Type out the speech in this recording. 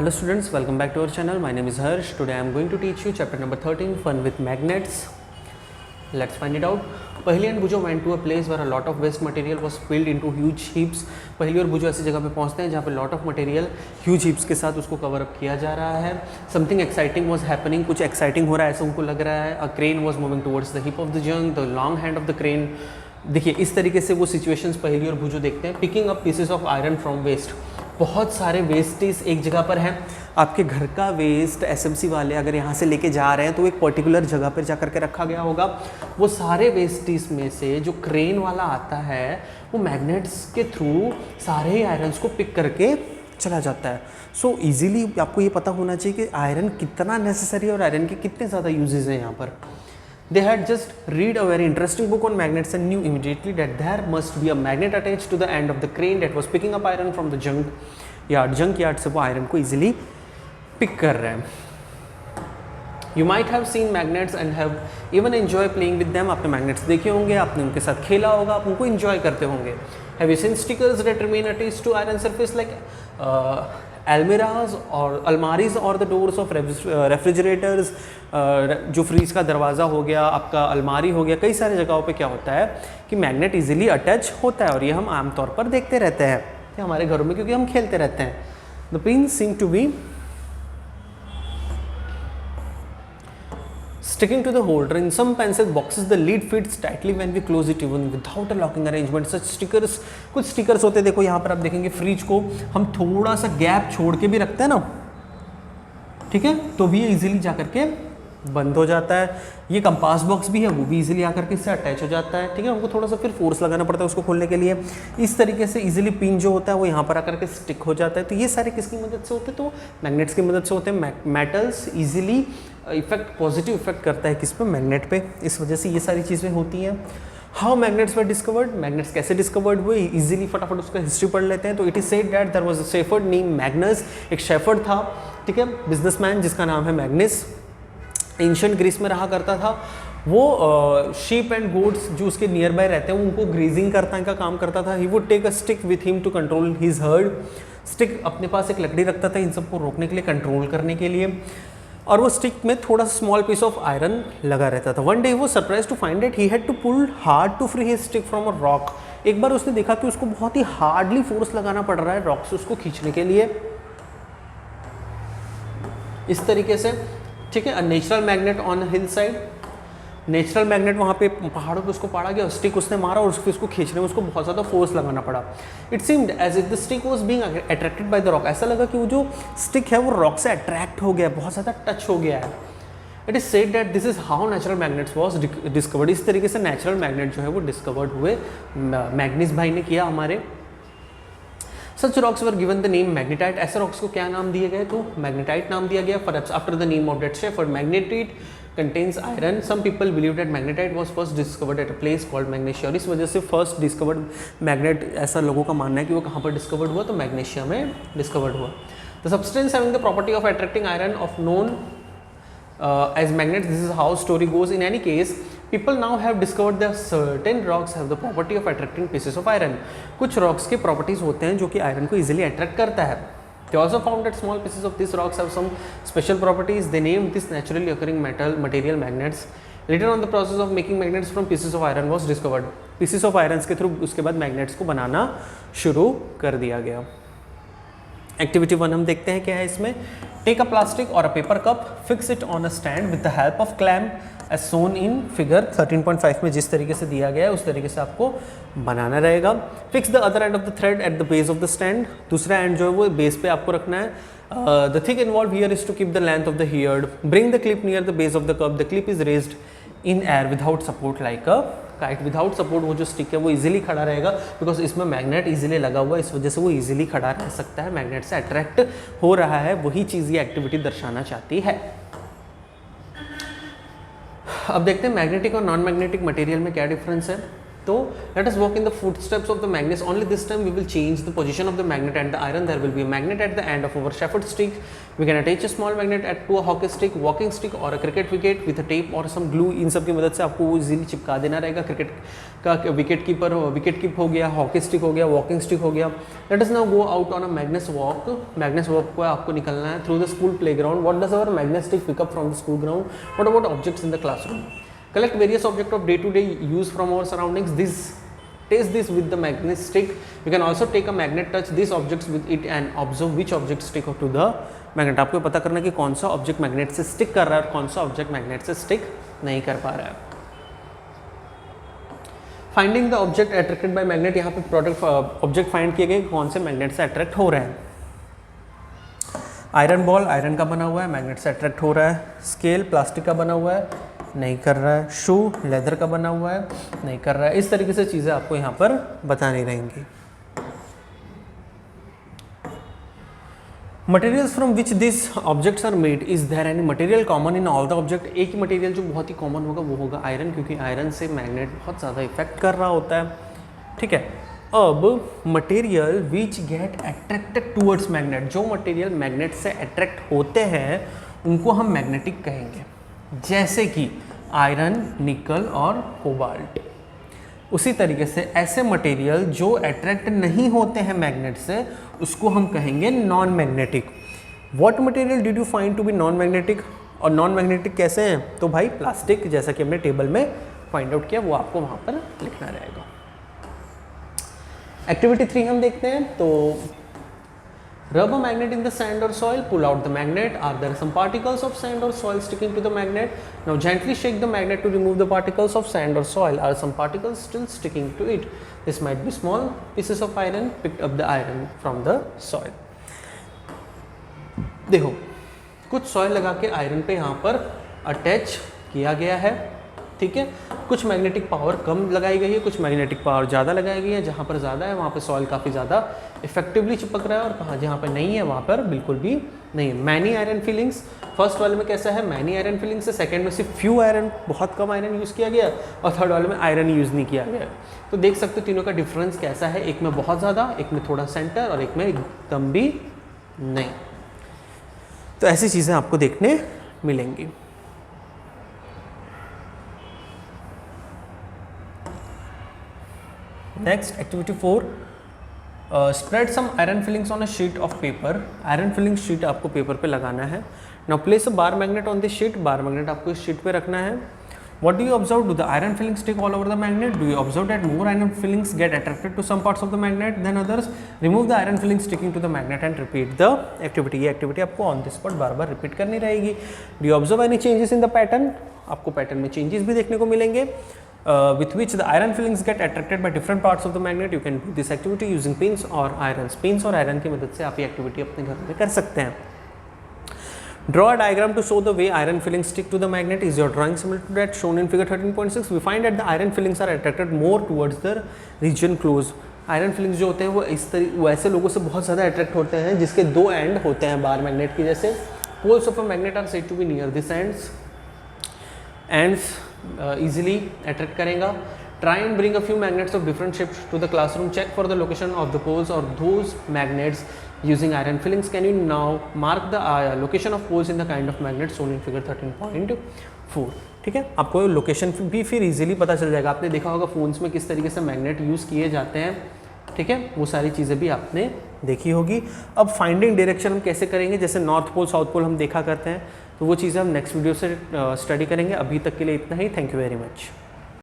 Hello students, welcome back to our channel. My name is Harsh. Today I am going to teach you chapter number 13, fun with magnets. Let's find it out. Paheli and Bujo went to a place where a lot of waste material was filled into huge heaps. पहली और बुजो ऐसी जगह पे पहुंचते हैं जहाँ पे lot of material huge heaps के साथ उसको cover up किया जा रहा है. Something exciting was happening. कुछ exciting हो रहा है ऐसा उनको लग रहा है. A crane was moving towards the hip of the junk. The long hand of the crane. देखिए इस तरीके से वो सिचुएशंस पहली और बुजो देखते हैं. Picking up pieces of iron from waste. बहुत सारे वेस्टेज एक जगह पर हैं. आपके घर का वेस्ट एसएमसी वाले अगर यहाँ से लेके जा रहे हैं तो एक पर्टिकुलर जगह पर जा करके रखा गया होगा. वो सारे वेस्टेज में से जो क्रेन वाला आता है वो मैग्नेट्स के थ्रू सारे आयरन्स को पिक करके चला जाता है. सो इजीली आपको ये पता होना चाहिए कि आयरन कितना नेसेसरी है और आयरन के कितने ज़्यादा यूजेज हैं यहाँ पर. They had just read a very interesting book on magnets and knew immediately that there must be a magnet attached to the end of the crane that was picking up iron from the junk yard. Junk yard से वो iron को easily pick कर रहे हैं. You might have seen magnets and have even enjoy playing with them. आपने magnets देखे होंगे, आपने उनके साथ खेला होगा, आप उनको enjoy करते होंगे. Have you seen stickers that remain attached to iron surface like almirahs और अलमारीज और द डोर्स ऑफ रेफ्रिजरेटर्स. जो फ्रीज का दरवाज़ा हो गया, आपका अलमारी हो गया, कई सारी जगहों पे क्या होता है कि मैग्नेट इजीली अटैच होता है और ये हम आमतौर पर देखते रहते हैं हमारे घरों में क्योंकि हम खेलते रहते हैं. The pin seem to be sticking to the holder. In some pencil boxes the lid fits tightly when we close it even without a locking arrangement. Such stickers, कुछ स्टिकर्स होते हैं. देखो यहाँ पर आप देखेंगे फ्रिज को हम थोड़ा सा गैप छोड़ के भी रखते हैं ना, ठीक है, तो भी इजीली जा करके बंद हो जाता है. ये कंपास बॉक्स भी है, वो भी इजीली आकर के इससे अटैच हो जाता है. ठीक है, हमको थोड़ा सा फिर फोर्स लगाना पड़ता है उसको खोलने के लिए. इस तरीके से इजीली पिन जो होता है वो यहाँ पर आकर के स्टिक हो जाता है. तो ये सारे किसकी मदद से होते हैं? तो मैग्नेट्स की मदद से होते हैं. Metals easily effect, positive effect करता है किस पे? मैग्नेट पे. इस वजह से ये सारी चीज़ें होती हैं. How magnets were discovered. Magnets कैसे डिस्कवर्ड हुए? इजीली फटाफट उसका हिस्ट्री पढ़ लेते हैं. तो it is said that there was a shepherd name Magnus. एक शेफर्ड था, ठीक है, बिजनेसमैन जिसका नाम है मैग्नस. एंशिएंट ग्रीस में रहा करता था. वो शीप एंड गोट्स जो उसके नियर बाय रहते हैं उनको ग्रेजिंग करने का काम करता था. He would take a stick with him to control his herd. Stick अपने पास एक लकड़ी रखता था इन सबको रोकने के लिए, कंट्रोल करने के लिए. और वो स्टिक में थोड़ा सा स्मॉल पीस ऑफ आयरन लगा रहता था. वन डे वो surprise to find that he had to pull hard to free his stick from a rock. एक बार उसने देखा कि उसको बहुत ही हार्डली फोर्स लगाना पड़ रहा है रॉक से उसको खींचने के लिए, इस तरीके से. ठीक है, natural magnet on hill side. Natural magnet वहाँ पे पहाड़ों पे उसको पड़ा गया, स्टिक उसने मारा और उसको खींचने में उसको बहुत ज़्यादा फोर्स लगाना पड़ा. It seemed as if the stick was being attracted by the rock. ऐसा लगा कि वो जो स्टिक है वो रॉक से अट्रैक्ट हो गया, बहुत ज़्यादा टच हो गया है. It is said that this is how natural magnets was discovered. इस तरीके से नेचुरल मैग्नेट जो है वो डिस्कवर्ड हुए, मैग्नीस भाई ने किया हमारे. Such rocks were given the name magnetite. ऐसे रॉक्स को क्या नाम दिए गए? तो मैग्नेटाइट नाम दिया गया. Perhaps after the name of that shepherd. Magnetite contains iron. Some people believe that magnetite was first discovered at a place called Magnesia. और इस वजह से first discovered magnet, ऐसा लोगों का मानना है कि वो कहाँ पर discovered हुआ? तो मैग्नेशिया में discovered हुआ. The substance having the property of attracting iron of known as magnets. This is how story goes. In any case, people now have discovered that certain rocks have the property of attracting pieces of iron. कुछ rocks के properties होते हैं जो कि iron को easily attract करता है. They also found that small pieces of these rocks have some special properties. They named this naturally occurring material magnets. Later on, the process of making magnets from pieces of iron was discovered. Pieces of irons के through उसके बाद magnets को बनाना शुरू कर दिया गया. Activity 1 हम देखते हैं क्या है इसमें. Take a plastic or a paper cup, fix it on a stand with the help of clamp as shown in figure 13.5 में जिस तरीके से दिया गया है उस तरीके से आपको बनाना रहेगा. Fix the other end of the thread at the base of the stand. दूसरा एंड जो है वो बेस पे आपको रखना है. The trick involved here is to keep the length of the heard. Bring the clip near the base of the cup. The clip is raised in air without support like a kite. Without support वो जो stick है वो easily खड़ा रहेगा because इसमें magnet easily लगा हुआ है, इस वजह से वो इजीली खड़ा रह सकता है, मैग्नेट से अट्रैक्ट हो रहा है. वही चीज़ ये एक्टिविटी दर्शाना चाहती है. अब देखते हैं मैग्नेटिक और नॉन मैग्नेटिक मटेरियल में क्या डिफरेंस है. तो let us walk in the footsteps of the magnets. Only this time we will change the position of the magnet and the iron. There will be a magnet at the end of our shepherd stick. We can attach a small magnet to a hockey stick, walking stick or a cricket wicket with a tape or some glue. इन सब की मदद से आपको वो easily चिपका देना रहेगा. Cricket का विकेट कीपर विकेट कीप हो गया, हॉकी स्टिक हो गया, वॉकिंग स्टिक हो गया. Let us now go out on a Magnes walk. Magnes walk को आपको निकलना है through the school playground. What does our magnet stick pick up from the school ground? What about objects in the classroom? Collect various objects of day-to-day use from our surroundings. Test this with the magnet stick. You can also take a magnet, touch these objects with it and observe which objects stick to the magnet. आपको पता करना कि कौन सा object magnet से stick कर रहा है और कौन सा ऑब्जेक्ट मैग्नेट से स्टिक नहीं कर पा रहा है. Finding the object attracted by magnet. यहाँ पे प्रोडक्ट ऑब्जेक्ट फाइंड किए गए कौन से मैग्नेट से अट्रैक्ट हो रहे हैं. आयरन बॉल आयरन का बना हुआ है, मैग्नेट से अट्रैक्ट हो रहा है. स्केल प्लास्टिक का बना हुआ है, नहीं कर रहा है. शू लेदर का बना हुआ है, नहीं कर रहा है. इस तरीके से चीज़ें आपको यहाँ पर बतानी रहेंगी. Materials from which this objects are made. Is there any material common in all the object? एक ही मटेरियल जो बहुत ही कॉमन होगा वो होगा आयरन, क्योंकि आयरन से मैग्नेट बहुत ज़्यादा इफेक्ट कर रहा होता है. ठीक है. अब material which get attracted towards magnet. जो मटेरियल मैग्नेट से अट्रैक्ट होते हैं उनको हम मैग्नेटिक कहेंगे, जैसे कि आयरन, निकल और कोबाल्ट. उसी तरीके से ऐसे मटेरियल जो अट्रैक्ट नहीं होते हैं मैग्नेट से उसको हम कहेंगे non magnetic. What material did you find to be non magnetic? और नॉन मैग्नेटिक कैसे हैं? तो भाई प्लास्टिक, जैसा कि हमने टेबल में फाइंड आउट किया, वो आपको वहाँ पर लिखना रहेगा. एक्टिविटी 3 हम देखते हैं. तो rub a magnet in the sand or soil, pull out the magnet. Are there some particles of sand or soil sticking to the magnet? Now gently shake the magnet to remove the particles of sand or soil. Are some particles still sticking to it? This might be small pieces of iron. Picked up the iron from the soil. देखो कुछ soil लगा के iron पे यहाँ पर attach किया गया है. ठीक है. कुछ मैग्नेटिक पावर कम लगाई गई है, कुछ मैग्नेटिक पावर ज़्यादा लगाई गई है. जहाँ पर ज़्यादा है वहाँ पर सॉइल काफ़ी ज़्यादा इफेक्टिवली चिपक रहा है और कहाँ जहाँ पर नहीं है वहाँ पर बिल्कुल भी नहीं है. Many iron filings. फर्स्ट वाले में कैसा है? मैनी आयरन फिलिंग्स है. सेकंड में सिर्फ फ्यू आयरन, बहुत कम आयरन यूज़ किया गया. और थर्ड वाले में आयरन यूज़ नहीं किया गया. तो देख सकते हो तीनों का डिफरेंस कैसा है. एक में बहुत ज़्यादा, एक में थोड़ा सेंटर और एक में एकदम भी नहीं. तो ऐसी चीज़ें आपको देखने मिलेंगी. Next, activity 4. Spread some iron fillings on a sheet of paper. Iron filling sheet आपको पेपर पे लगाना है. Now place a bar magnet on this sheet. Bar magnet आपको इस sheet पे रखना है. What do you observe? Do the iron fillings stick all over the magnet? Do you observe that more iron fillings get attracted to some parts of the magnet than others? Remove the iron fillings sticking to the magnet and repeat the activity. ये activity आपको on the spot bar bar repeat करनी रहेगी. Do you observe any changes in the pattern? आपको pattern में changes भी देखने को मिलेंगे. With which the iron fillings get attracted by different parts of the magnet. You can do this activity using pins or irons. Pins और iron की मदद से आप ये activity अपने घर में कर सकते हैं. Draw a diagram to show the way iron fillings stick to the magnet. Is your drawing similar to that shown in figure 13.6? We find that the iron fillings are attracted more towards the region close. Iron filings जो होते हैं वो ऐसे लोगों से बहुत ज़्यादा attract होते हैं जिसके दो एंड होते हैं बार मैग्नेट की. जैसे poles of a magnet are said to be near this ends easily attract करेगा. Try and bring a few magnets of different shapes to the classroom. Check for the location of the poles or those magnets using iron fillings. Can you now mark the location of poles in the kind of magnet shown in figure 13.4? ठीक है. आपको location भी फिर easily पता चल जाएगा. आपने देखा होगा फोन्स में किस तरीके से मैग्नेट यूज़ किए जाते हैं. ठीक है. वो सारी चीज़ें भी आपने देखी होगी. अब फाइंडिंग डायरेक्शन हम कैसे करेंगे, जैसे नॉर्थ पोल साउथ पोल हम देखा करते हैं, तो वो चीज़ें हम नेक्स्ट वीडियो से स्टडी करेंगे. अभी तक के लिए इतना ही. Thank you very much.